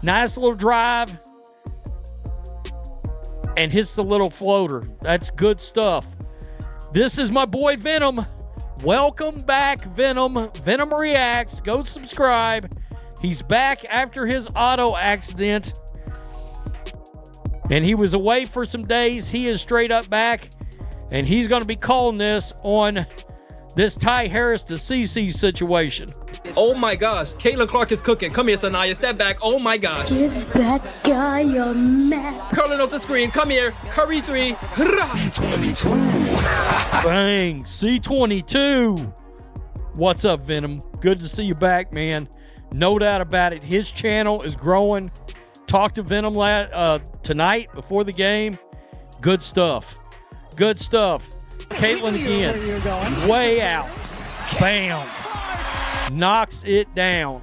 Nice little drive. And hits the little floater. That's good stuff. This is my boy Venom. Welcome back, Venom. Venom Reacts. Go subscribe. He's back after his auto accident. And he was away for some days. He is straight up back. And he's going to be calling this on this Ty Harris to CC situation. Oh my gosh, Caitlin Clark is cooking. Come here, Sanaya, step back. Oh my gosh. Give that guy your map. Curling off the screen. Come here. Curry 3. C22. Bang. C22. What's up, Venom? Good to see you back, man. No doubt about it. His channel is growing. Talked to Venom tonight before the game. Good stuff. Good stuff. Caitlin again. Way out. Bam. Knocks it down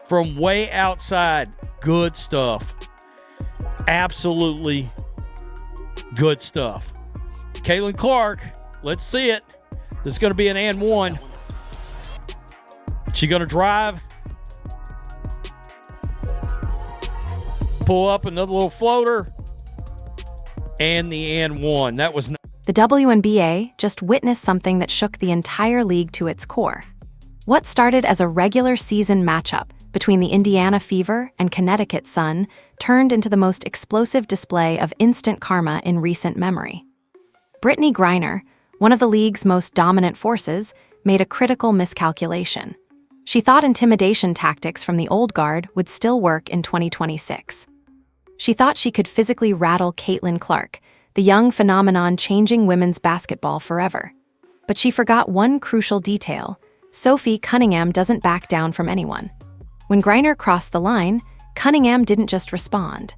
from way outside. Good stuff. Absolutely good stuff. Caitlin Clark, let's see it. This is going to be an and one. She going to drive. Pull up another little floater. And the and one. That was The WNBA just witnessed something that shook the entire league to its core. What started as a regular season matchup between the Indiana Fever and Connecticut Sun turned into the most explosive display of instant karma in recent memory. Brittney Griner, one of the league's most dominant forces, made a critical miscalculation. She thought intimidation tactics from the old guard would still work in 2026. She thought she could physically rattle Caitlin Clark, the young phenomenon changing women's basketball forever. But she forgot one crucial detail. Sophie Cunningham doesn't back down from anyone. When Griner crossed the line, Cunningham didn't just respond.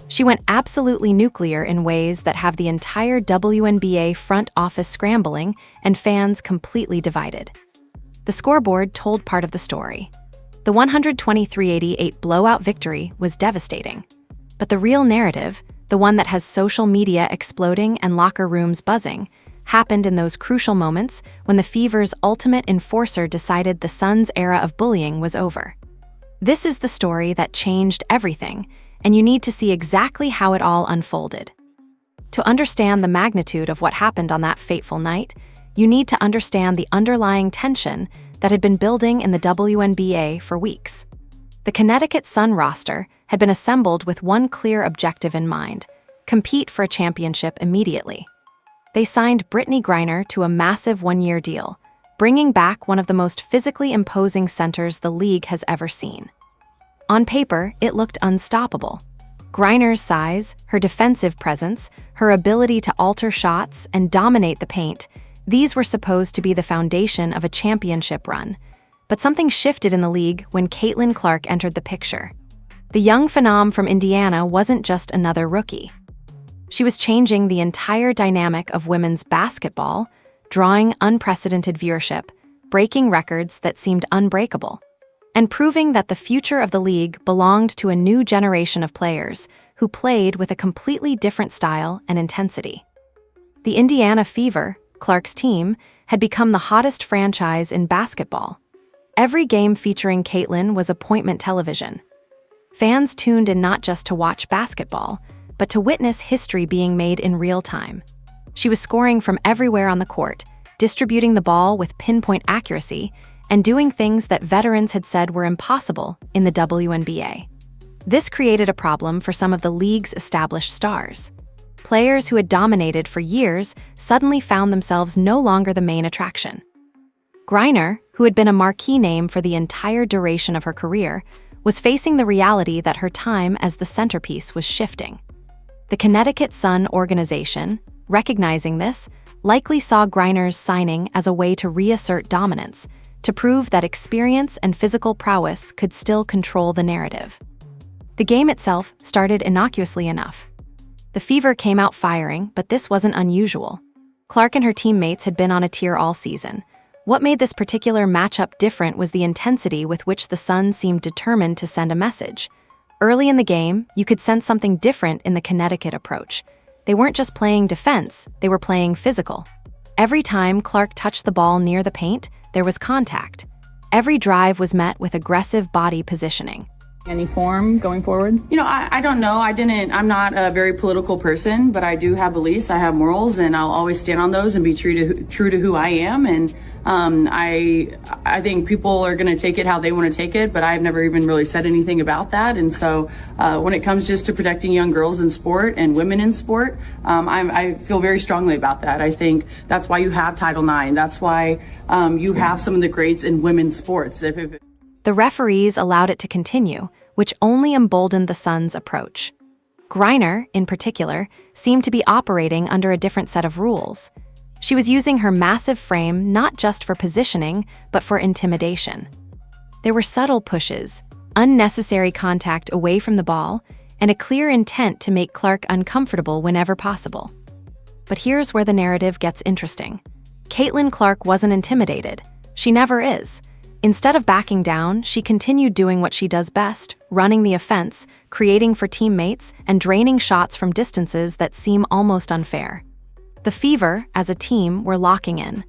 She went absolutely nuclear in ways that have the entire WNBA front office scrambling and fans completely divided. The scoreboard told part of the story. The 123-88 blowout victory was devastating. But the real narrative, the one that has social media exploding and locker rooms buzzing, happened in those crucial moments when the Fever's ultimate enforcer decided the Suns' era of bullying was over. This is the story that changed everything, and you need to see exactly how it all unfolded. To understand the magnitude of what happened on that fateful night, you need to understand the underlying tension that had been building in the WNBA for weeks. The Connecticut Sun roster had been assembled with one clear objective in mind: compete for a championship immediately. They signed Brittney Griner to a massive one-year deal, bringing back one of the most physically imposing centers the league has ever seen. On paper, it looked unstoppable. Griner's size, her defensive presence, her ability to alter shots and dominate the paint, these were supposed to be the foundation of a championship run. But something shifted in the league when Caitlin Clark entered the picture. The young phenom from Indiana wasn't just another rookie. She was changing the entire dynamic of women's basketball, drawing unprecedented viewership, breaking records that seemed unbreakable, and proving that the future of the league belonged to a new generation of players who played with a completely different style and intensity. The Indiana Fever, Clark's team, had become the hottest franchise in basketball. Every game featuring Caitlin was appointment television. Fans tuned in not just to watch basketball, but to witness history being made in real time. She was scoring from everywhere on the court, distributing the ball with pinpoint accuracy, and doing things that veterans had said were impossible in the WNBA. This created a problem for some of the league's established stars. Players who had dominated for years suddenly found themselves no longer the main attraction. Griner, who had been a marquee name for the entire duration of her career, was facing the reality that her time as the centerpiece was shifting. The Connecticut Sun organization, recognizing this, likely saw Griner's signing as a way to reassert dominance, to prove that experience and physical prowess could still control the narrative. The game itself started innocuously enough. The Fever came out firing, but this wasn't unusual. Clark and her teammates had been on a tear all season. What made this particular matchup different was the intensity with which the Sun seemed determined to send a message. Early in the game, you could sense something different in the Connecticut approach. They weren't just playing defense, they were playing physical. Every time Clark touched the ball near the paint, there was contact. Every drive was met with aggressive body positioning. any form going forward? I don't know. I'm not a very political person, but I do have beliefs. I have morals, and I'll always stand on those and be true to who I am. And I think people are going to take it how they want to take it, but I've never even really said anything about that. And so when it comes just to protecting young girls in sport and women in sport, I feel very strongly about that. I think that's why you have Title IX. That's why you have some of the greats in women's sports. The referees allowed it to continue, which only emboldened the Suns' approach. Griner, in particular, seemed to be operating under a different set of rules. She was using her massive frame not just for positioning, but for intimidation. There were subtle pushes, unnecessary contact away from the ball, and a clear intent to make Clark uncomfortable whenever possible. But here's where the narrative gets interesting. Caitlin Clark wasn't intimidated. She never is. Instead of backing down, she continued doing what she does best, running the offense, creating for teammates, and draining shots from distances that seem almost unfair. The Fever, as a team, were locking in.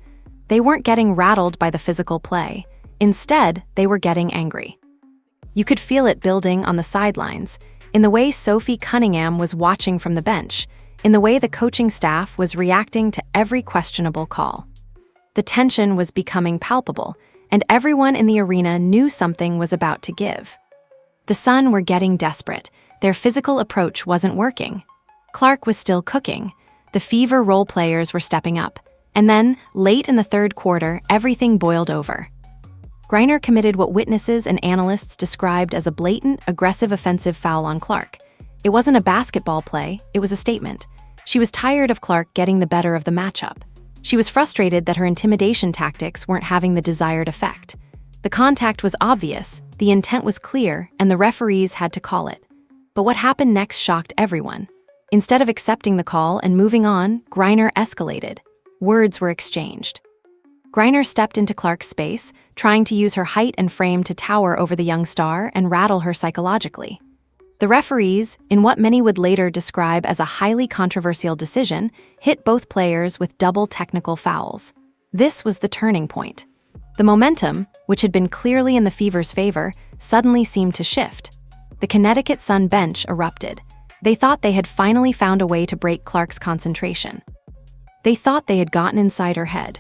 They weren't getting rattled by the physical play. Instead, they were getting angry. You could feel it building on the sidelines, in the way Sophie Cunningham was watching from the bench, in the way the coaching staff was reacting to every questionable call. The tension was becoming palpable, and everyone in the arena knew something was about to give. The Sun were getting desperate. Their physical approach wasn't working. Clark was still cooking. The Fever role players were stepping up. And then, late in the third quarter, everything boiled over. Griner committed what witnesses and analysts described as a blatant, aggressive offensive foul on Clark. It wasn't a basketball play, it was a statement. She was tired of Clark getting the better of the matchup. She was frustrated that her intimidation tactics weren't having the desired effect. The contact was obvious, the intent was clear, and the referees had to call it. But what happened next shocked everyone. Instead of accepting the call and moving on, Griner escalated. Words were exchanged. Griner stepped into Clark's space, trying to use her height and frame to tower over the young star and rattle her psychologically. The referees, in what many would later describe as a highly controversial decision, hit both players with double technical fouls. This was the turning point. The momentum, which had been clearly in the Fever's favor, suddenly seemed to shift. The Connecticut Sun bench erupted. They thought they had finally found a way to break Clark's concentration. They thought they had gotten inside her head.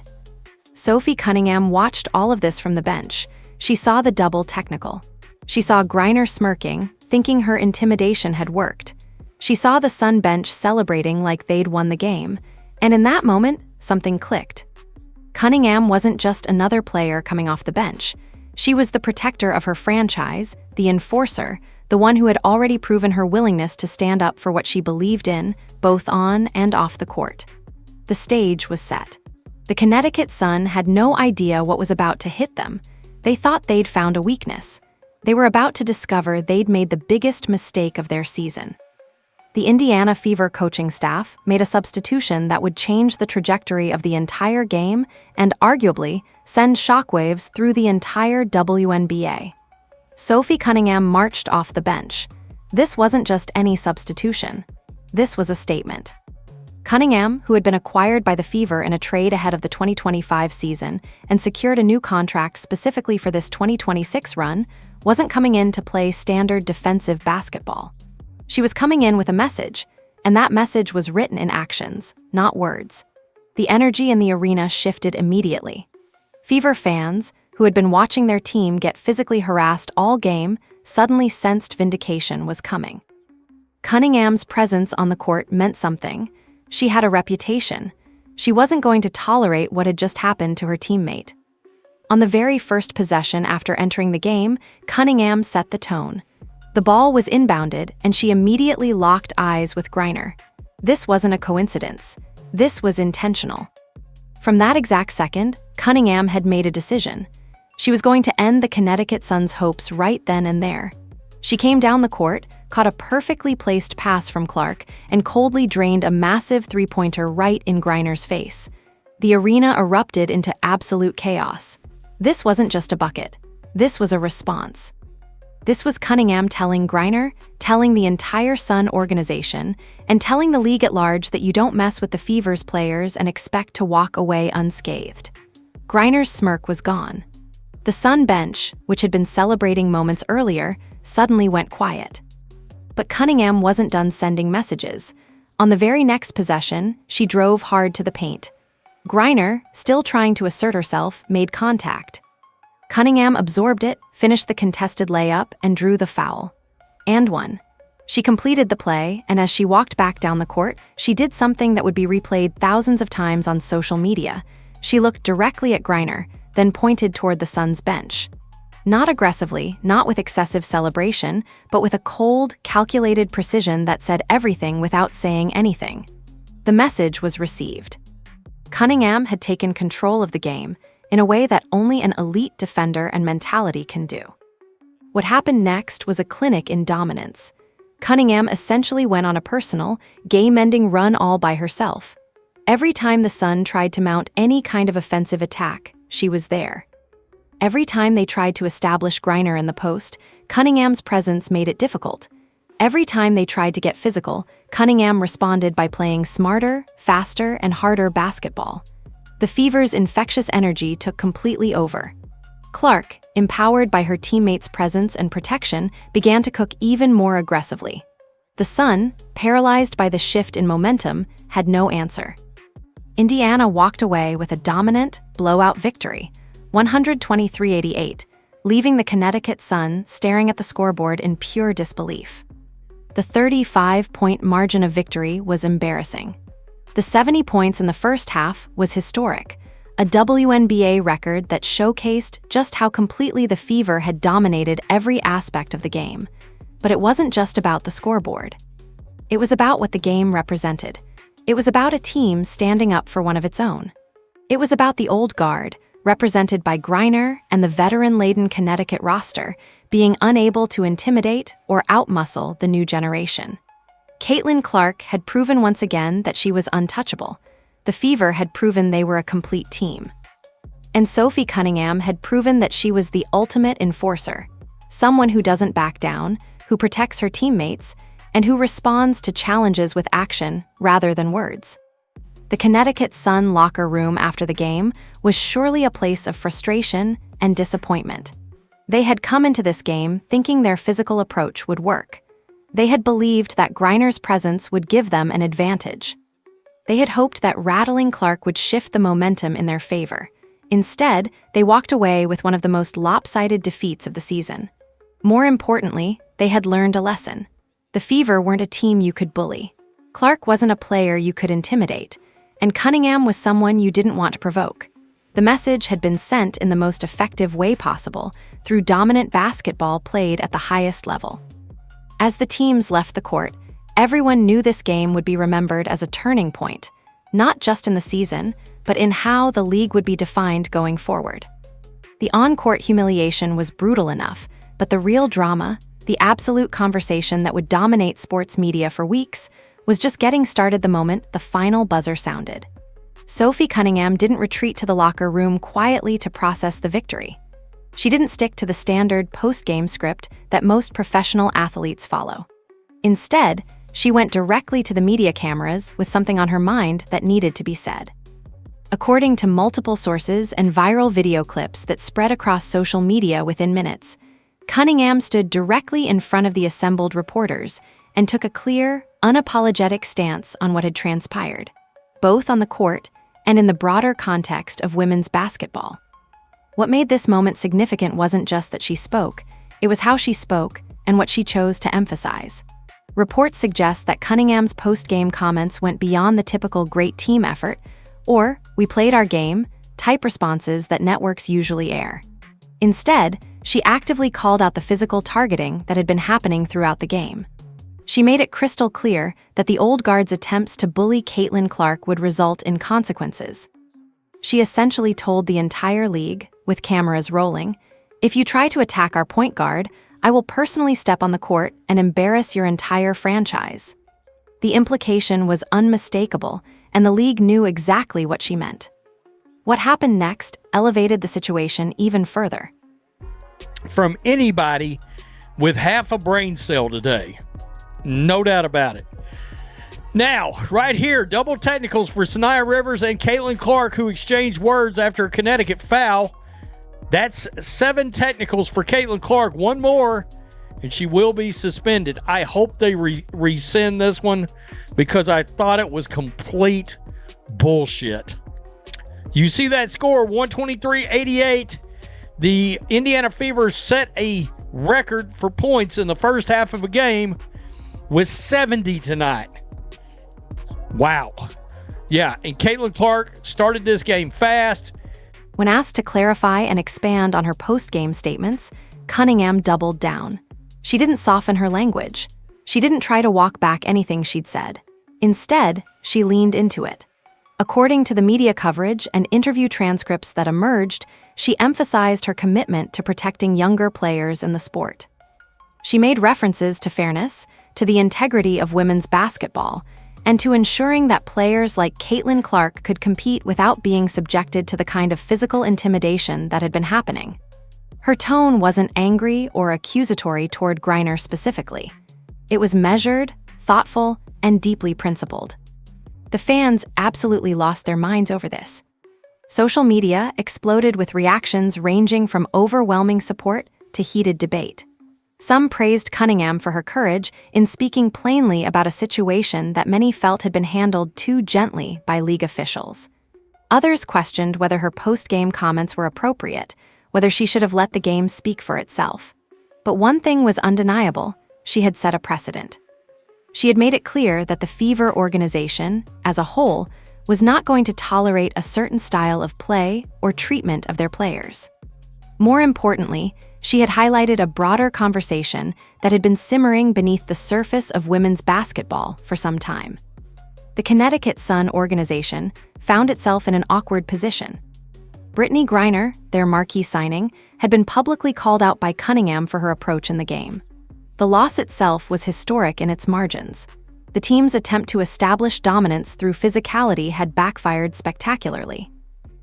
Sophie Cunningham watched all of this from the bench. She saw the double technical. She saw Griner smirking, thinking her intimidation had worked. She saw the Sun bench celebrating like they'd won the game. And in that moment, something clicked. Cunningham wasn't just another player coming off the bench. She was the protector of her franchise, the enforcer, the one who had already proven her willingness to stand up for what she believed in, both on and off the court. The stage was set. The Connecticut Sun had no idea what was about to hit them. They thought they'd found a weakness. They were about to discover they'd made the biggest mistake of their season. The Indiana Fever coaching staff made a substitution that would change the trajectory of the entire game and arguably send shockwaves through the entire WNBA. Sophie Cunningham marched off the bench. This wasn't just any substitution. This was a statement. Cunningham, who had been acquired by the Fever in a trade ahead of the 2025 season and secured a new contract specifically for this 2026 run, wasn't coming in to play standard defensive basketball. She was coming in with a message, and that message was written in actions, not words. The energy in the arena shifted immediately. Fever fans, who had been watching their team get physically harassed all game, suddenly sensed vindication was coming. Cunningham's presence on the court meant something. She had a reputation. She wasn't going to tolerate what had just happened to her teammate. On the very first possession after entering the game, Cunningham set the tone. The ball was inbounded, and she immediately locked eyes with Griner. This wasn't a coincidence. This was intentional. From that exact second, Cunningham had made a decision. She was going to end the Connecticut Sun's hopes right then and there. She came down the court, caught a perfectly placed pass from Clark, and coldly drained a massive three-pointer right in Griner's face. The arena erupted into absolute chaos. This wasn't just a bucket. This was a response. This was Cunningham telling Griner, telling the entire Sun organization, and telling the league at large that you don't mess with the Fever's players and expect to walk away unscathed. Griner's smirk was gone. The Sun bench, which had been celebrating moments earlier, suddenly went quiet. But Cunningham wasn't done sending messages. On the very next possession, she drove hard to the paint. Griner, still trying to assert herself, made contact. Cunningham absorbed it, finished the contested layup, and drew the foul. And won. She completed the play, and as she walked back down the court, she did something that would be replayed thousands of times on social media. She looked directly at Griner, then pointed toward the Suns' bench. Not aggressively, not with excessive celebration, but with a cold, calculated precision that said everything without saying anything. The message was received. Cunningham had taken control of the game in a way that only an elite defender and mentality can do. What happened next was a clinic in dominance. Cunningham essentially went on a personal, game-ending run all by herself. Every time the Sun tried to mount any kind of offensive attack, she was there. Every time they tried to establish Griner in the post, Cunningham's presence made it difficult. Every time they tried to get physical, Cunningham responded by playing smarter, faster, and harder basketball. The Fever's infectious energy took completely over. Clark, empowered by her teammates' presence and protection, began to cook even more aggressively. The Sun, paralyzed by the shift in momentum, had no answer. Indiana walked away with a dominant, blowout victory, 123-88, leaving the Connecticut Sun staring at the scoreboard in pure disbelief. The 35-point margin of victory was embarrassing. The 70 points in the first half was historic, a WNBA record that showcased just how completely the Fever had dominated every aspect of the game. But it wasn't just about the scoreboard. It was about what the game represented. It was about a team standing up for one of its own. It was about the old guard, represented by Griner and the veteran-laden Connecticut roster, being unable to intimidate or outmuscle the new generation. Caitlin Clark had proven once again that she was untouchable. The Fever had proven they were a complete team. And Sophie Cunningham had proven that she was the ultimate enforcer, someone who doesn't back down, who protects her teammates, and who responds to challenges with action rather than words. The Connecticut Sun locker room after the game was surely a place of frustration and disappointment. They had come into this game thinking their physical approach would work. They had believed that Griner's presence would give them an advantage. They had hoped that rattling Clark would shift the momentum in their favor. Instead, they walked away with one of the most lopsided defeats of the season. More importantly, they had learned a lesson. The Fever weren't a team you could bully. Clark wasn't a player you could intimidate. And Cunningham was someone you didn't want to provoke. The message had been sent in the most effective way possible, through dominant basketball played at the highest level. As the teams left the court, everyone knew this game would be remembered as a turning point, not just in the season, but in how the league would be defined going forward. The on-court humiliation was brutal enough, but the real drama, the absolute conversation that would dominate sports media for weeks, was just getting started the moment the final buzzer sounded. Sophie Cunningham didn't retreat to the locker room quietly to process the victory. She didn't stick to the standard post-game script that most professional athletes follow. Instead, she went directly to the media cameras with something on her mind that needed to be said. According to multiple sources and viral video clips that spread across social media within minutes, Cunningham stood directly in front of the assembled reporters and took a clear, unapologetic stance on what had transpired, both on the court and in the broader context of women's basketball. What made this moment significant wasn't just that she spoke, it was how she spoke and what she chose to emphasize. Reports suggest that Cunningham's post-game comments went beyond the typical great team effort, or we played our game, type responses that networks usually air. Instead, she actively called out the physical targeting that had been happening throughout the game. She made it crystal clear that the old guard's attempts to bully Caitlin Clark would result in consequences. She essentially told the entire league, with cameras rolling, "If you try to attack our point guard, I will personally step on the court and embarrass your entire franchise." The implication was unmistakable, and the league knew exactly what she meant. What happened next elevated the situation even further. From anybody with half a brain cell today. No doubt about it. Now, right here, double technicals for Sanaya Rivers and Caitlin Clark, who exchanged words after a Connecticut foul. That's 7 technicals for Caitlin Clark. One more, and she will be suspended. I hope they rescind this one because I thought it was complete bullshit. You see that score, 123-88. The Indiana Fever set a record for points in the first half of a game with 70 tonight. Wow. Yeah, and Caitlin Clark started this game fast. When asked to clarify and expand on her post-game statements, Cunningham doubled down. She didn't soften her language. She didn't try to walk back anything she'd said. Instead, she leaned into it. According to the media coverage and interview transcripts that emerged, she emphasized her commitment to protecting younger players in the sport. She made references to fairness, to the integrity of women's basketball, and to ensuring that players like Caitlin Clark could compete without being subjected to the kind of physical intimidation that had been happening. Her tone wasn't angry or accusatory toward Griner specifically. It was measured, thoughtful, and deeply principled. The fans absolutely lost their minds over this. Social media exploded with reactions ranging from overwhelming support to heated debate. Some praised Cunningham for her courage in speaking plainly about a situation that many felt had been handled too gently by league officials. Others questioned whether her post-game comments were appropriate, whether she should have let the game speak for itself. But one thing was undeniable: she had set a precedent. She had made it clear that the Fever organization, as a whole, was not going to tolerate a certain style of play or treatment of their players. More importantly, she had highlighted a broader conversation that had been simmering beneath the surface of women's basketball for some time. The Connecticut Sun organization found itself in an awkward position. Brittney Griner, their marquee signing, had been publicly called out by Cunningham for her approach in the game. The loss itself was historic in its margins. The team's attempt to establish dominance through physicality had backfired spectacularly.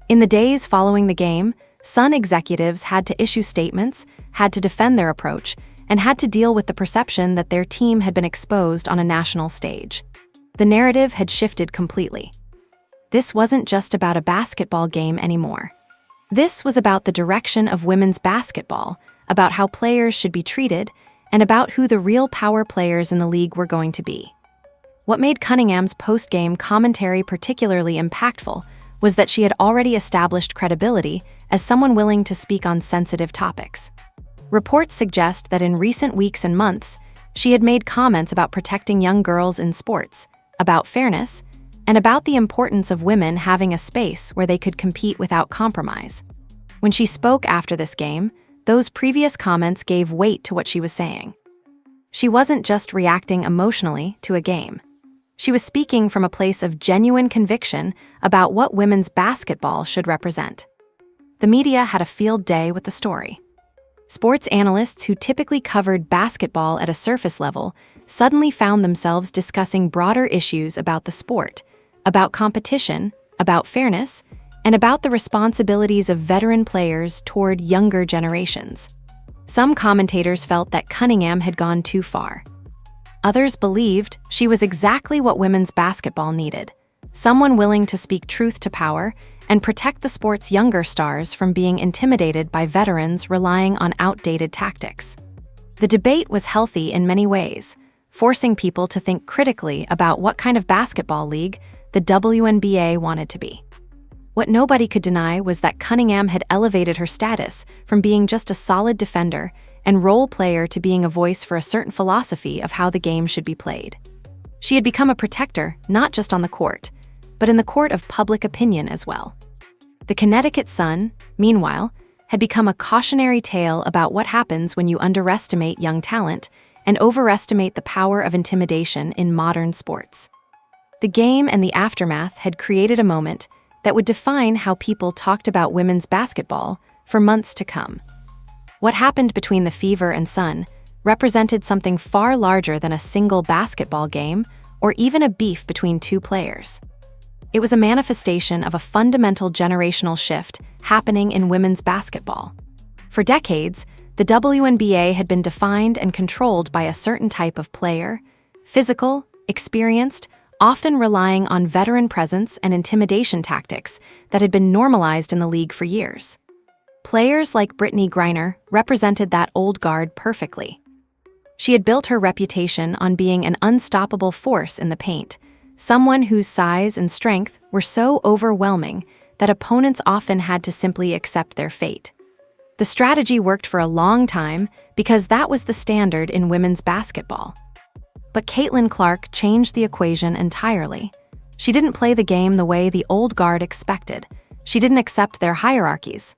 In the days following the game, Sun executives had to issue statements, had to defend their approach, and had to deal with the perception that their team had been exposed on a national stage. The narrative had shifted completely. This wasn't just about a basketball game anymore. This was about the direction of women's basketball, about how players should be treated, and about who the real power players in the league were going to be. What made Cunningham's post-game commentary particularly impactful was that she had already established credibility as someone willing to speak on sensitive topics. Reports suggest that in recent weeks and months, she had made comments about protecting young girls in sports, about fairness, and about the importance of women having a space where they could compete without compromise. When she spoke after this game, those previous comments gave weight to what she was saying. She wasn't just reacting emotionally to a game. She was speaking from a place of genuine conviction about what women's basketball should represent. The media had a field day with the story. Sports analysts who typically covered basketball at a surface level suddenly found themselves discussing broader issues about the sport, about competition, about fairness, and about the responsibilities of veteran players toward younger generations. Some commentators felt that Cunningham had gone too far. Others believed she was exactly what women's basketball needed: someone willing to speak truth to power and protect the sport's younger stars from being intimidated by veterans relying on outdated tactics. The debate was healthy in many ways, forcing people to think critically about what kind of basketball league the WNBA wanted to be. What nobody could deny was that Cunningham had elevated her status from being just a solid defender and role player to being a voice for a certain philosophy of how the game should be played. She had become a protector, not just on the court, but in the court of public opinion as well. The Connecticut Sun, meanwhile, had become a cautionary tale about what happens when you underestimate young talent and overestimate the power of intimidation in modern sports. The game and the aftermath had created a moment that would define how people talked about women's basketball for months to come. What happened between the Fever and Sun represented something far larger than a single basketball game or even a beef between two players. It was a manifestation of a fundamental generational shift happening in women's basketball. For decades, the WNBA had been defined and controlled by a certain type of player, physical, experienced, often relying on veteran presence and intimidation tactics that had been normalized in the league for years. Players like Brittney Griner represented that old guard perfectly. She had built her reputation on being an unstoppable force in the paint, someone whose size and strength were so overwhelming that opponents often had to simply accept their fate. The strategy worked for a long time because that was the standard in women's basketball. But Caitlin Clark changed the equation entirely. She didn't play the game the way the old guard expected. She didn't accept their hierarchies.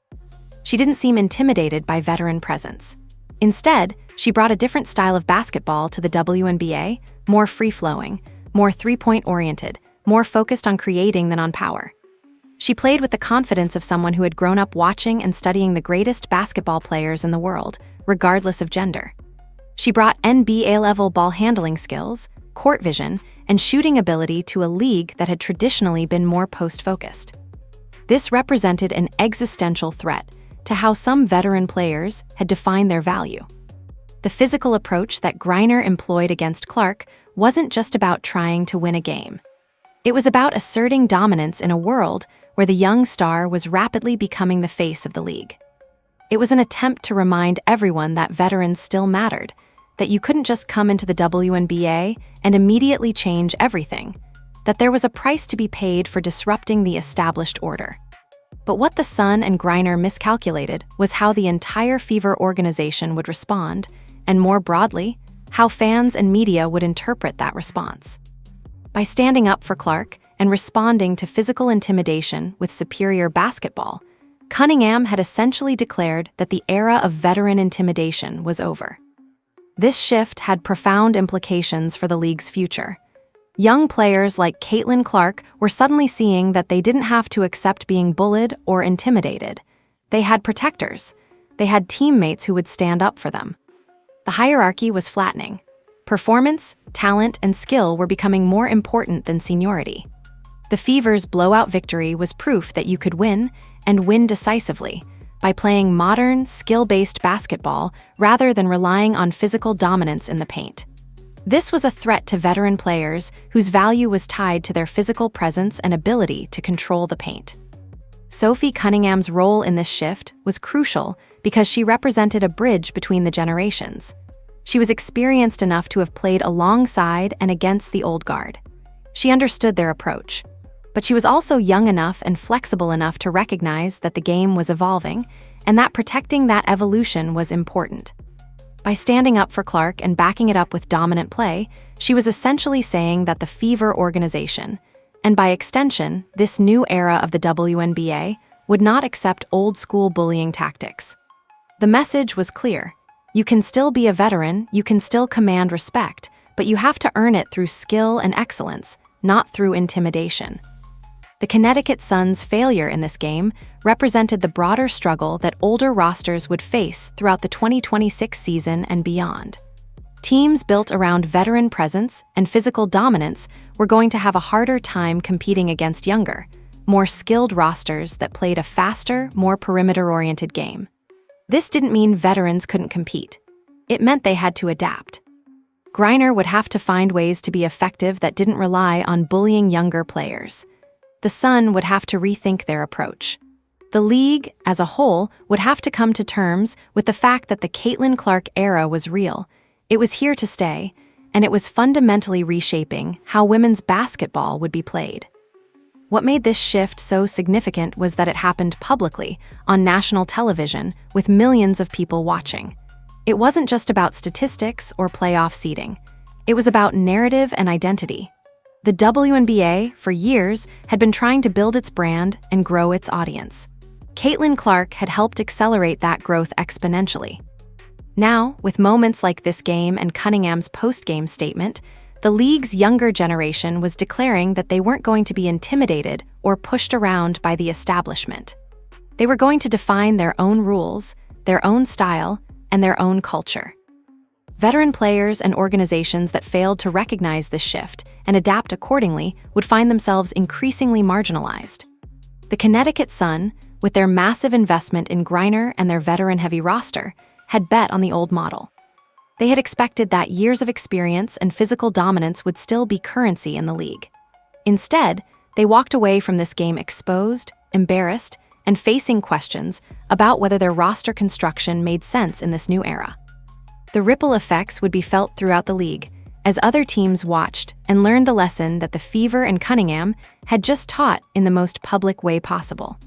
She didn't seem intimidated by veteran presence. Instead, she brought a different style of basketball to the WNBA, more free-flowing, more three-point oriented, more focused on creating than on power. She played with the confidence of someone who had grown up watching and studying the greatest basketball players in the world, regardless of gender. She brought NBA-level ball handling skills, court vision, and shooting ability to a league that had traditionally been more post-focused. This represented an existential threat to how some veteran players had defined their value. The physical approach that Griner employed against Clark wasn't just about trying to win a game. It was about asserting dominance in a world where the young star was rapidly becoming the face of the league. It was an attempt to remind everyone that veterans still mattered, that you couldn't just come into the WNBA and immediately change everything, that there was a price to be paid for disrupting the established order. But what the Sun and Griner miscalculated was how the entire Fever organization would respond, and more broadly, how fans and media would interpret that response. By standing up for Clark and responding to physical intimidation with superior basketball, Cunningham had essentially declared that the era of veteran intimidation was over. This shift had profound implications for the league's future. Young players like Caitlin Clark were suddenly seeing that they didn't have to accept being bullied or intimidated. They had protectors. They had teammates who would stand up for them. The hierarchy was flattening. Performance, talent, and skill were becoming more important than seniority. The Fever's blowout victory was proof that you could win, and win decisively, by playing modern, skill-based basketball rather than relying on physical dominance in the paint. This was a threat to veteran players whose value was tied to their physical presence and ability to control the paint. Sophie Cunningham's role in this shift was crucial because she represented a bridge between the generations. She was experienced enough to have played alongside and against the old guard. She understood their approach. But she was also young enough and flexible enough to recognize that the game was evolving and that protecting that evolution was important. By standing up for Clark and backing it up with dominant play, she was essentially saying that the Fever organization, and by extension, this new era of the WNBA, would not accept old-school bullying tactics. The message was clear. You can still be a veteran, you can still command respect, but you have to earn it through skill and excellence, not through intimidation. The Connecticut Sun's failure in this game represented the broader struggle that older rosters would face throughout the 2026 season and beyond. Teams built around veteran presence and physical dominance were going to have a harder time competing against younger, more skilled rosters that played a faster, more perimeter-oriented game. This didn't mean veterans couldn't compete. It meant they had to adapt. Griner would have to find ways to be effective that didn't rely on bullying younger players. The Sun would have to rethink their approach. The league, as a whole, would have to come to terms with the fact that the Caitlin Clark era was real. It was here to stay, and it was fundamentally reshaping how women's basketball would be played. What made this shift so significant was that it happened publicly, on national television, with millions of people watching. It wasn't just about statistics or playoff seeding. It was about narrative and identity. The WNBA, for years, had been trying to build its brand and grow its audience. Caitlin Clark had helped accelerate that growth exponentially. Now, with moments like this game and Cunningham's post-game statement, the league's younger generation was declaring that they weren't going to be intimidated or pushed around by the establishment. They were going to define their own rules, their own style, and their own culture. Veteran players and organizations that failed to recognize this shift and adapt accordingly would find themselves increasingly marginalized. The Connecticut Sun, with their massive investment in Griner and their veteran-heavy roster, had bet on the old model. They had expected that years of experience and physical dominance would still be currency in the league. Instead, they walked away from this game exposed, embarrassed, and facing questions about whether their roster construction made sense in this new era. The ripple effects would be felt throughout the league, as other teams watched and learned the lesson that the Fever and Cunningham had just taught in the most public way possible.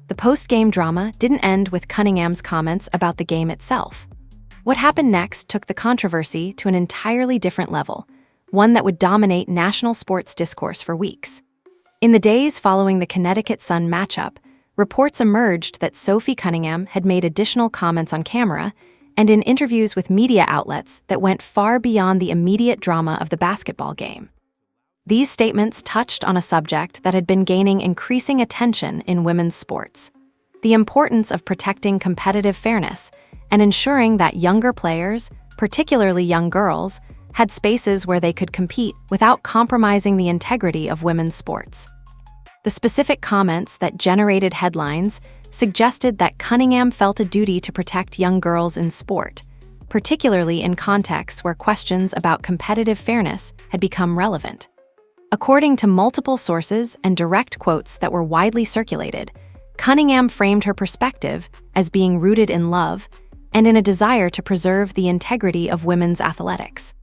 The post-game drama didn't end with Cunningham's comments about the game itself. What happened next took the controversy to an entirely different level, one that would dominate national sports discourse for weeks. In the days following the Connecticut Sun matchup, reports emerged that Sophie Cunningham had made additional comments on camera and in interviews with media outlets that went far beyond the immediate drama of the basketball game. These statements touched on a subject that had been gaining increasing attention in women's sports: the importance of protecting competitive fairness and ensuring that younger players, particularly young girls, had spaces where they could compete without compromising the integrity of women's sports. The specific comments that generated headlines suggested that Cunningham felt a duty to protect young girls in sport, particularly in contexts where questions about competitive fairness had become relevant. According to multiple sources and direct quotes that were widely circulated, Cunningham framed her perspective as being rooted in love and in a desire to preserve the integrity of women's athletics.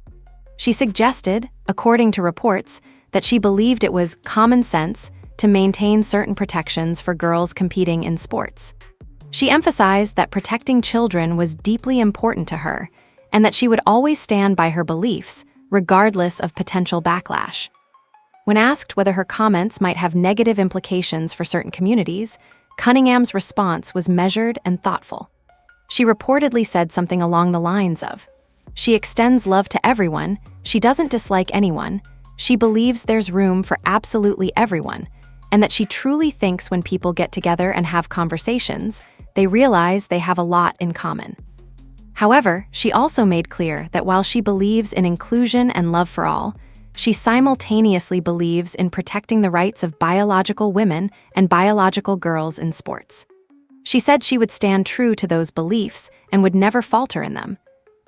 She suggested, according to reports, that she believed it was common sense to maintain certain protections for girls competing in sports. She emphasized that protecting children was deeply important to her and that she would always stand by her beliefs, regardless of potential backlash. When asked whether her comments might have negative implications for certain communities, Cunningham's response was measured and thoughtful. She reportedly said something along the lines of, "She extends love to everyone, she doesn't dislike anyone, she believes there's room for absolutely everyone, and that she truly thinks when people get together and have conversations, they realize they have a lot in common." However, she also made clear that while she believes in inclusion and love for all, she simultaneously believes in protecting the rights of biological women and biological girls in sports. She said she would stand true to those beliefs and would never falter in them,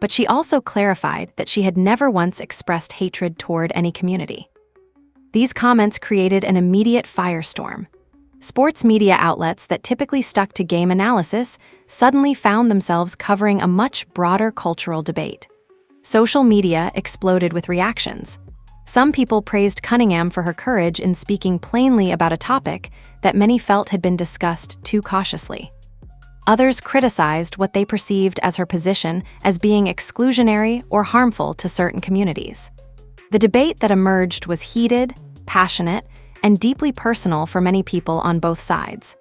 but she also clarified that she had never once expressed hatred toward any community. These comments created an immediate firestorm. Sports media outlets that typically stuck to game analysis suddenly found themselves covering a much broader cultural debate. Social media exploded with reactions. Some people praised Cunningham for her courage in speaking plainly about a topic that many felt had been discussed too cautiously. Others criticized what they perceived as her position as being exclusionary or harmful to certain communities. The debate that emerged was heated, passionate, and deeply personal for many people on both sides.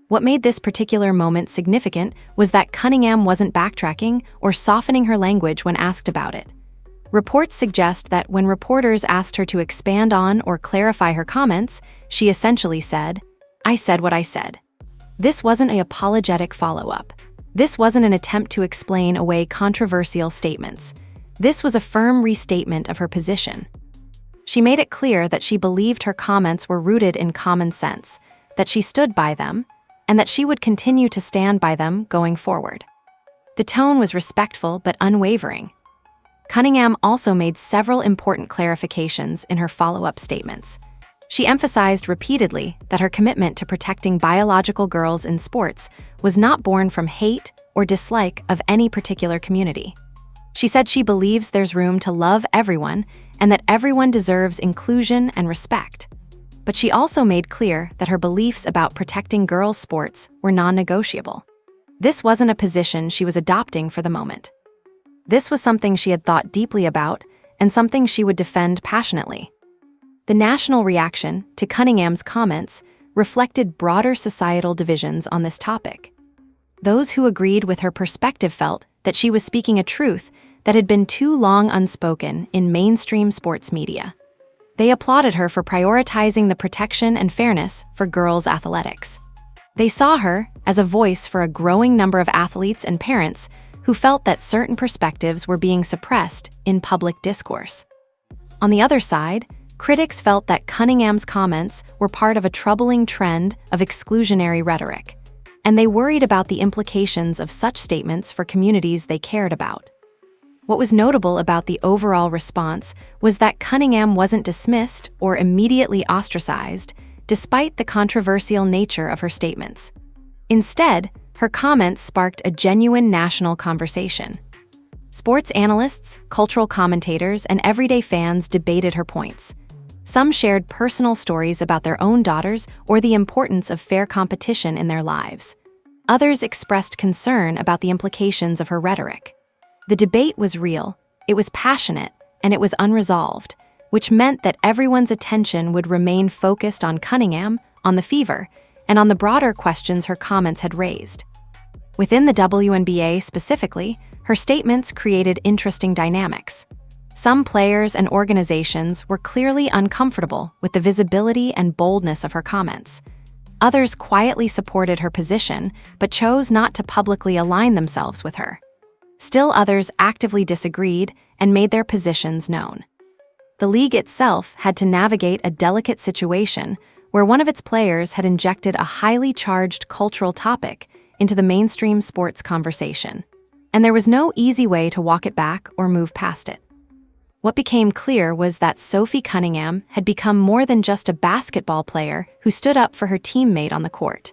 What made this particular moment significant was that Cunningham wasn't backtracking or softening her language when asked about it. Reports suggest that when reporters asked her to expand on or clarify her comments, she essentially said, "I said what I said." This wasn't an apologetic follow-up. This wasn't an attempt to explain away controversial statements. This was a firm restatement of her position. She made it clear that she believed her comments were rooted in common sense, that she stood by them, and that she would continue to stand by them going forward. The tone was respectful but unwavering. Cunningham also made several important clarifications in her follow-up statements. She emphasized repeatedly that her commitment to protecting biological girls in sports was not born from hate or dislike of any particular community. She said she believes there's room to love everyone and that everyone deserves inclusion and respect. But she also made clear that her beliefs about protecting girls' sports were non-negotiable. This wasn't a position she was adopting for the moment. This was something she had thought deeply about and something she would defend passionately. The national reaction to Cunningham's comments reflected broader societal divisions on this topic. Those who agreed with her perspective felt that she was speaking a truth that had been too long unspoken in mainstream sports media. They applauded her for prioritizing the protection and fairness for girls' athletics. They saw her as a voice for a growing number of athletes and parents who felt that certain perspectives were being suppressed in public discourse. On the other side, critics felt that Cunningham's comments were part of a troubling trend of exclusionary rhetoric, and they worried about the implications of such statements for communities they cared about. What was notable about the overall response was that Cunningham wasn't dismissed or immediately ostracized, despite the controversial nature of her statements. Instead, her comments sparked a genuine national conversation. Sports analysts, cultural commentators, and everyday fans debated her points. Some shared personal stories about their own daughters or the importance of fair competition in their lives. Others expressed concern about the implications of her rhetoric. The debate was real, it was passionate, and it was unresolved, which meant that everyone's attention would remain focused on Cunningham, on the fever, and on the broader questions her comments had raised. Within the WNBA specifically, her statements created interesting dynamics. Some players and organizations were clearly uncomfortable with the visibility and boldness of her comments. Others quietly supported her position, but chose not to publicly align themselves with her. Still others actively disagreed and made their positions known. The league itself had to navigate a delicate situation where one of its players had injected a highly charged cultural topic into the mainstream sports conversation, and there was no easy way to walk it back or move past it. What became clear was that Sophie Cunningham had become more than just a basketball player who stood up for her teammate on the court.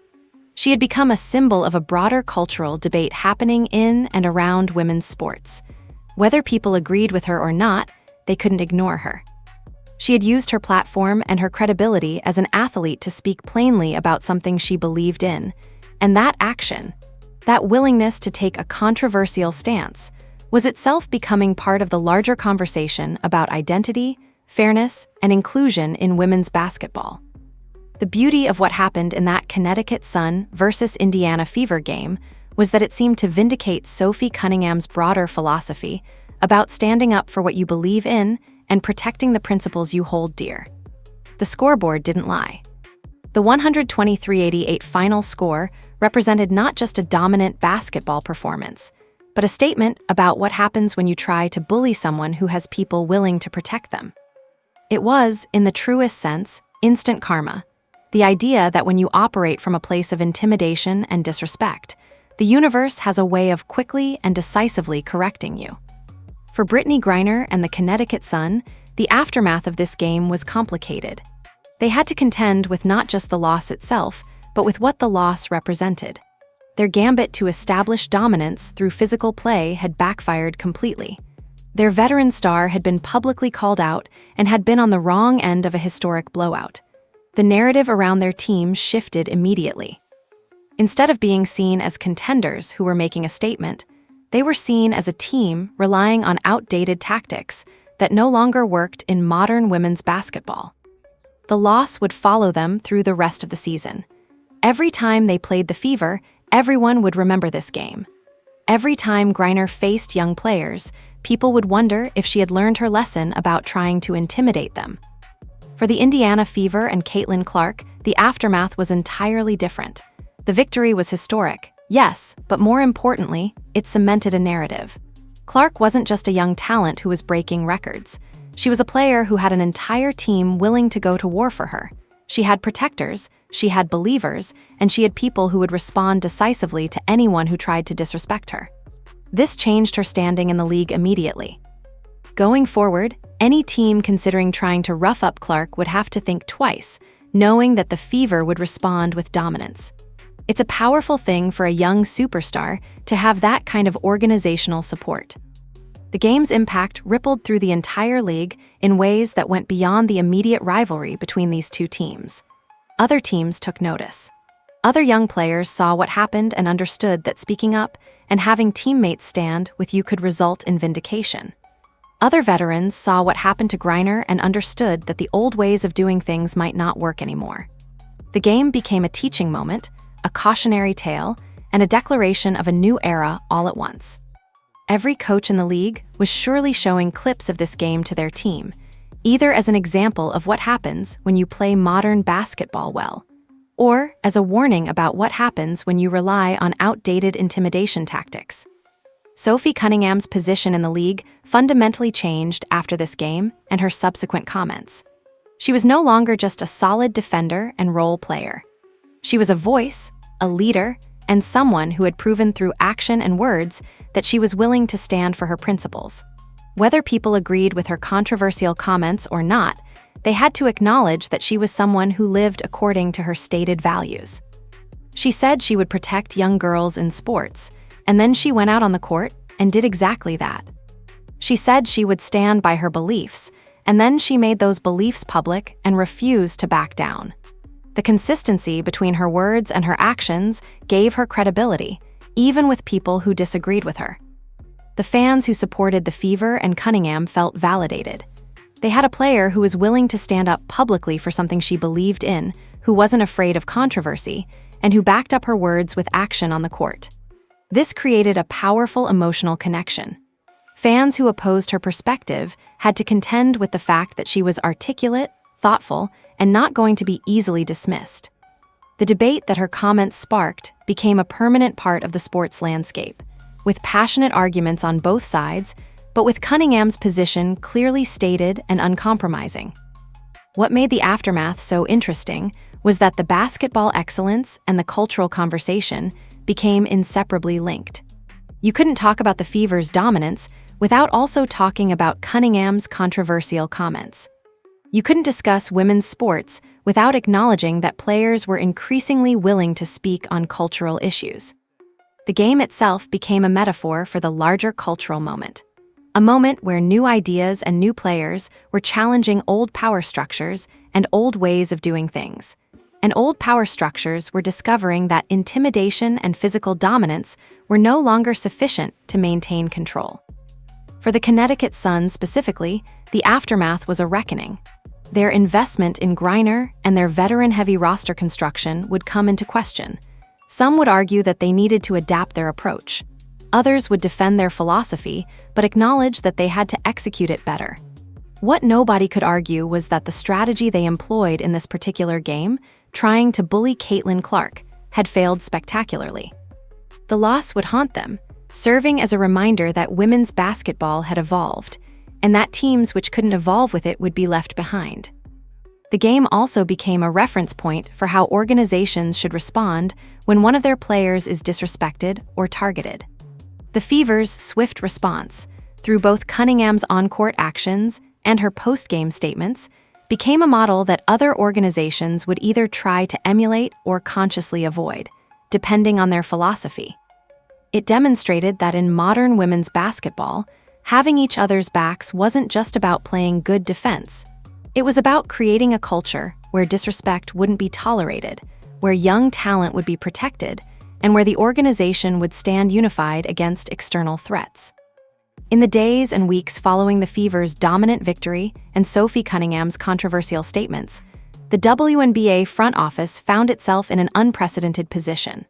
She had become a symbol of a broader cultural debate happening in and around women's sports. Whether people agreed with her or not, they couldn't ignore her. She had used her platform and her credibility as an athlete to speak plainly about something she believed in, and that action, that willingness to take a controversial stance, was itself becoming part of the larger conversation about identity, fairness, and inclusion in women's basketball. The beauty of what happened in that Connecticut Sun versus Indiana Fever game was that it seemed to vindicate Sophie Cunningham's broader philosophy about standing up for what you believe in and protecting the principles you hold dear. The scoreboard didn't lie. The 123-88 final score represented not just a dominant basketball performance, but a statement about what happens when you try to bully someone who has people willing to protect them. It was, in the truest sense, instant karma, the idea that when you operate from a place of intimidation and disrespect, the universe has a way of quickly and decisively correcting you. For Brittney Griner and the Connecticut Sun, the aftermath of this game was complicated. They had to contend with not just the loss itself, but with what the loss represented. Their gambit to establish dominance through physical play had backfired completely. Their veteran star had been publicly called out and had been on the wrong end of a historic blowout. The narrative around their team shifted immediately. Instead of being seen as contenders who were making a statement, they were seen as a team relying on outdated tactics that no longer worked in modern women's basketball. The loss would follow them through the rest of the season. Every time they played the Fever, everyone would remember this game. Every time Griner faced young players, people would wonder if she had learned her lesson about trying to intimidate them. For the Indiana Fever and Caitlin Clark, the aftermath was entirely different. The victory was historic, yes, but more importantly, it cemented a narrative. Clark wasn't just a young talent who was breaking records. She was a player who had an entire team willing to go to war for her. She had protectors, she had believers, and she had people who would respond decisively to anyone who tried to disrespect her. This changed her standing in the league immediately. Going forward, any team considering trying to rough up Clark would have to think twice, knowing that the Fever would respond with dominance. It's a powerful thing for a young superstar to have that kind of organizational support. The game's impact rippled through the entire league in ways that went beyond the immediate rivalry between these two teams. Other teams took notice. Other young players saw what happened and understood that speaking up and having teammates stand with you could result in vindication. Other veterans saw what happened to Griner and understood that the old ways of doing things might not work anymore. The game became a teaching moment, a cautionary tale, and a declaration of a new era all at once. Every coach in the league was surely showing clips of this game to their team, either as an example of what happens when you play modern basketball well, or as a warning about what happens when you rely on outdated intimidation tactics. Sophie Cunningham's position in the league fundamentally changed after this game and her subsequent comments. She was no longer just a solid defender and role player. She was a voice, a leader, and someone who had proven through action and words that she was willing to stand for her principles. Whether people agreed with her controversial comments or not, they had to acknowledge that she was someone who lived according to her stated values. She said she would protect young girls in sports, and then she went out on the court and did exactly that. She said she would stand by her beliefs, and then she made those beliefs public and refused to back down. The consistency between her words and her actions gave her credibility, even with people who disagreed with her. The fans who supported the Fever and Cunningham felt validated. They had a player who was willing to stand up publicly for something she believed in, who wasn't afraid of controversy, and who backed up her words with action on the court. This created a powerful emotional connection. Fans who opposed her perspective had to contend with the fact that she was articulate, thoughtful, and not going to be easily dismissed. The debate that her comments sparked became a permanent part of the sports landscape, with passionate arguments on both sides, but with Cunningham's position clearly stated and uncompromising. What made the aftermath so interesting was that the basketball excellence and the cultural conversation became inseparably linked. You couldn't talk about the Fever's dominance without also talking about Cunningham's controversial comments. You couldn't discuss women's sports without acknowledging that players were increasingly willing to speak on cultural issues. The game itself became a metaphor for the larger cultural moment, a moment where new ideas and new players were challenging old power structures and old ways of doing things. And old power structures were discovering that intimidation and physical dominance were no longer sufficient to maintain control. For the Connecticut Sun specifically, the aftermath was a reckoning. Their investment in Griner and their veteran-heavy roster construction would come into question. Some would argue that they needed to adapt their approach. Others would defend their philosophy, but acknowledge that they had to execute it better. What nobody could argue was that the strategy they employed in this particular game, trying to bully Caitlin Clark, had failed spectacularly. The loss would haunt them, serving as a reminder that women's basketball had evolved, and that teams which couldn't evolve with it would be left behind. The game also became a reference point for how organizations should respond when one of their players is disrespected or targeted. The Fever's swift response, through both Cunningham's on-court actions and her post-game statements, became a model that other organizations would either try to emulate or consciously avoid, depending on their philosophy. It demonstrated that in modern women's basketball, having each other's backs wasn't just about playing good defense. It was about creating a culture where disrespect wouldn't be tolerated, where young talent would be protected, and where the organization would stand unified against external threats. In the days and weeks following the Fever's dominant victory and Sophie Cunningham's controversial statements, the WNBA front office found itself in an unprecedented position.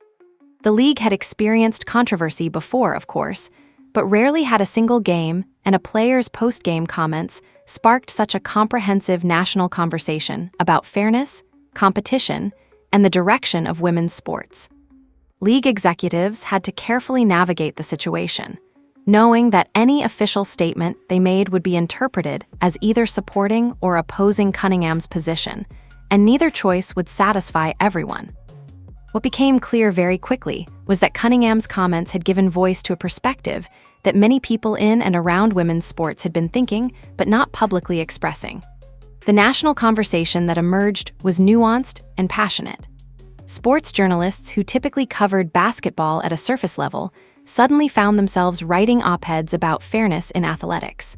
The league had experienced controversy before, of course, but rarely had a single game and a player's post-game comments sparked such a comprehensive national conversation about fairness, competition, and the direction of women's sports. League executives had to carefully navigate the situation, knowing that any official statement they made would be interpreted as either supporting or opposing Cunningham's position, and neither choice would satisfy everyone. What became clear very quickly was that Cunningham's comments had given voice to a perspective that many people in and around women's sports had been thinking but not publicly expressing. The national conversation that emerged was nuanced and passionate. Sports journalists who typically covered basketball at a surface level suddenly found themselves writing op-eds about fairness in athletics.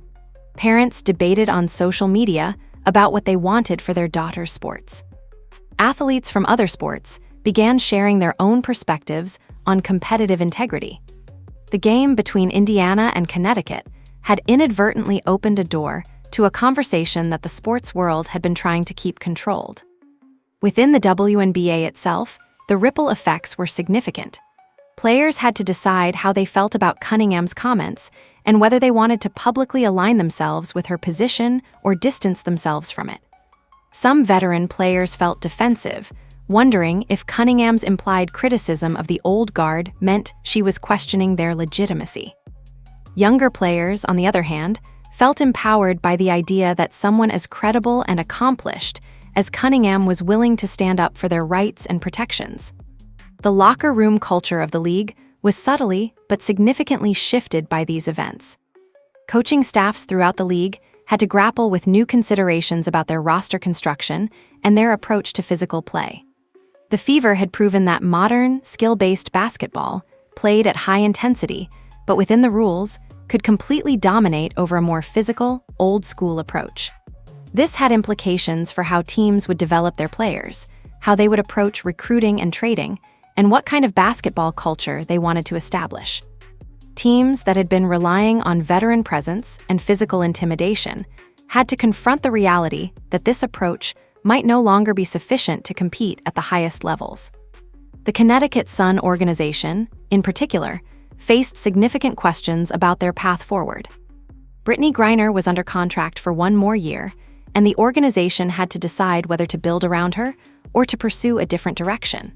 Parents debated on social media about what they wanted for their daughters' sports. Athletes from other sports began sharing their own perspectives on competitive integrity. The game between Indiana and Connecticut had inadvertently opened a door to a conversation that the sports world had been trying to keep controlled. Within the WNBA itself, the ripple effects were significant. Players had to decide how they felt about Cunningham's comments and whether they wanted to publicly align themselves with her position or distance themselves from it. Some veteran players felt defensive, wondering if Cunningham's implied criticism of the old guard meant she was questioning their legitimacy. Younger players, on the other hand, felt empowered by the idea that someone as credible and accomplished as Cunningham was willing to stand up for their rights and protections. The locker room culture of the league was subtly but significantly shifted by these events. Coaching staffs throughout the league had to grapple with new considerations about their roster construction and their approach to physical play. The Fever had proven that modern, skill-based basketball, played at high intensity, but within the rules, could completely dominate over a more physical, old-school approach. This had implications for how teams would develop their players, how they would approach recruiting and trading, and what kind of basketball culture they wanted to establish. Teams that had been relying on veteran presence and physical intimidation had to confront the reality that this approach might no longer be sufficient to compete at the highest levels. The Connecticut Sun organization, in particular, faced significant questions about their path forward. Brittney Griner was under contract for one more year, and the organization had to decide whether to build around her or to pursue a different direction.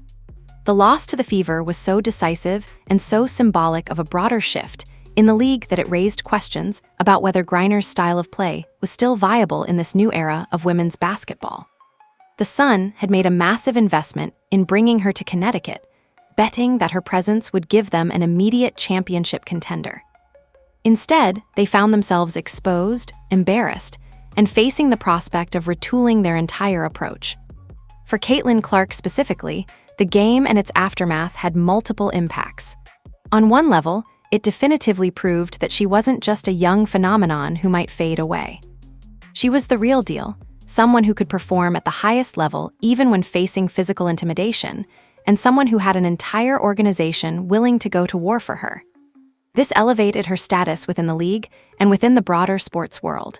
The loss to the Fever was so decisive and so symbolic of a broader shift in the league that it raised questions about whether Griner's style of play was still viable in this new era of women's basketball. The Sun had made a massive investment in bringing her to Connecticut, betting that her presence would give them an immediate championship contender. Instead, they found themselves exposed, embarrassed, and facing the prospect of retooling their entire approach. For Caitlin Clark specifically, the game and its aftermath had multiple impacts. On one level, it definitively proved that she wasn't just a young phenomenon who might fade away. She was the real deal, someone who could perform at the highest level even when facing physical intimidation, and someone who had an entire organization willing to go to war for her. This elevated her status within the league and within the broader sports world.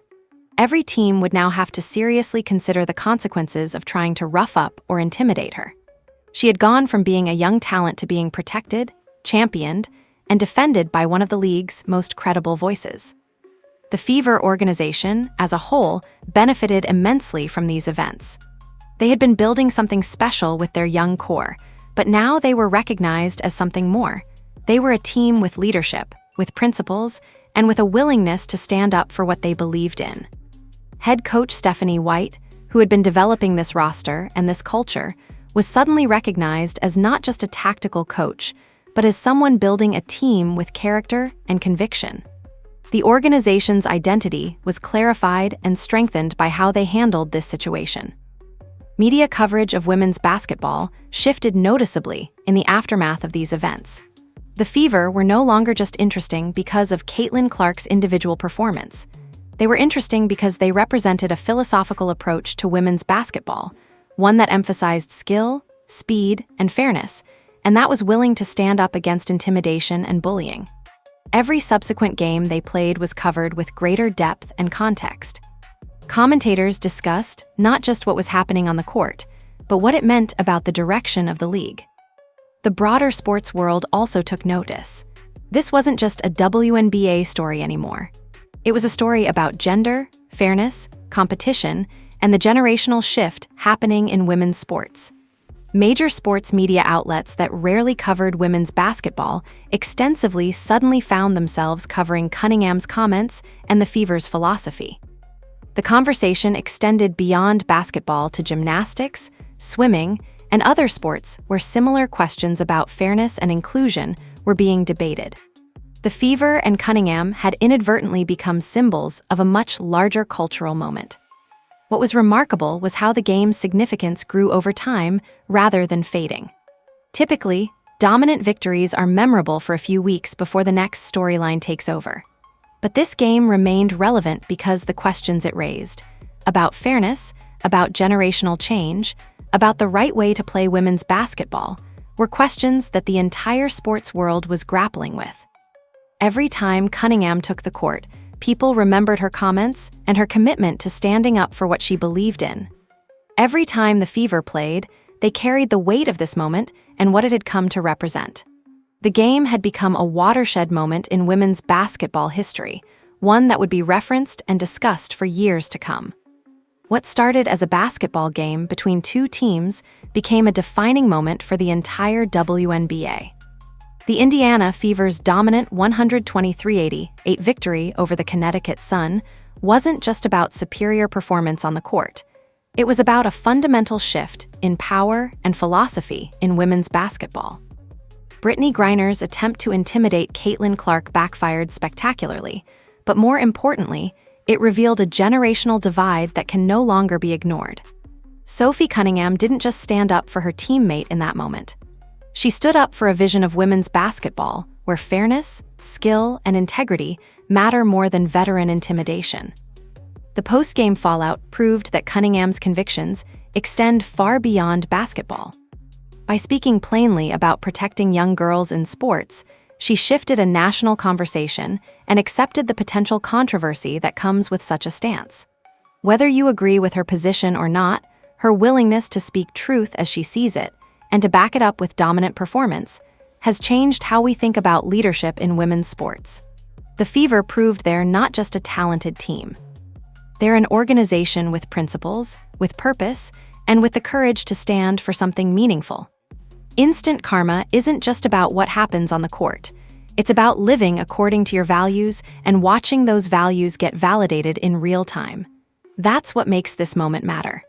Every team would now have to seriously consider the consequences of trying to rough up or intimidate her. She had gone from being a young talent to being protected, championed, and defended by one of the league's most credible voices. The Fever organization, as a whole, benefited immensely from these events. They had been building something special with their young core, but now they were recognized as something more. They were a team with leadership, with principles, and with a willingness to stand up for what they believed in. Head coach Stephanie White, who had been developing this roster and this culture, was suddenly recognized as not just a tactical coach, but as someone building a team with character and conviction. The organization's identity was clarified and strengthened by how they handled this situation. Media coverage of women's basketball shifted noticeably in the aftermath of these events. The Fever were no longer just interesting because of Caitlin Clark's individual performance. They were interesting because they represented a philosophical approach to women's basketball, one that emphasized skill, speed, and fairness, and that was willing to stand up against intimidation and bullying. Every subsequent game they played was covered with greater depth and context. Commentators discussed not just what was happening on the court, but what it meant about the direction of the league. The broader sports world also took notice. This wasn't just a WNBA story anymore. It was a story about gender, fairness, competition, and the generational shift happening in women's sports. Major sports media outlets that rarely covered women's basketball extensively suddenly found themselves covering Cunningham's comments and the Fever's philosophy. The conversation extended beyond basketball to gymnastics, swimming, and other sports where similar questions about fairness and inclusion were being debated. The Fever and Cunningham had inadvertently become symbols of a much larger cultural moment. What was remarkable was how the game's significance grew over time rather than fading. Typically, dominant victories are memorable for a few weeks before the next storyline takes over. But this game remained relevant because the questions it raised, about fairness, about generational change, about the right way to play women's basketball, were questions that the entire sports world was grappling with. Every time Cunningham took the court, people remembered her comments and her commitment to standing up for what she believed in. Every time the Fever played, they carried the weight of this moment and what it had come to represent. The game had become a watershed moment in women's basketball history, one that would be referenced and discussed for years to come. What started as a basketball game between two teams became a defining moment for the entire WNBA. The Indiana Fever's dominant 123-88 victory over the Connecticut Sun wasn't just about superior performance on the court. It was about a fundamental shift in power and philosophy in women's basketball. Brittney Griner's attempt to intimidate Caitlin Clark backfired spectacularly, but more importantly, it revealed a generational divide that can no longer be ignored. Sophie Cunningham didn't just stand up for her teammate in that moment. She stood up for a vision of women's basketball where fairness, skill, and integrity matter more than veteran intimidation. The post-game fallout proved that Cunningham's convictions extend far beyond basketball. By speaking plainly about protecting young girls in sports, she shifted a national conversation and accepted the potential controversy that comes with such a stance. Whether you agree with her position or not, her willingness to speak truth as she sees it and to back it up with dominant performance has changed how we think about leadership in women's sports. The Fever proved they're not just a talented team. They're an organization with principles, with purpose, and with the courage to stand for something meaningful. Instant karma isn't just about what happens on the court. It's about living according to your values and watching those values get validated in real time. That's what makes this moment matter.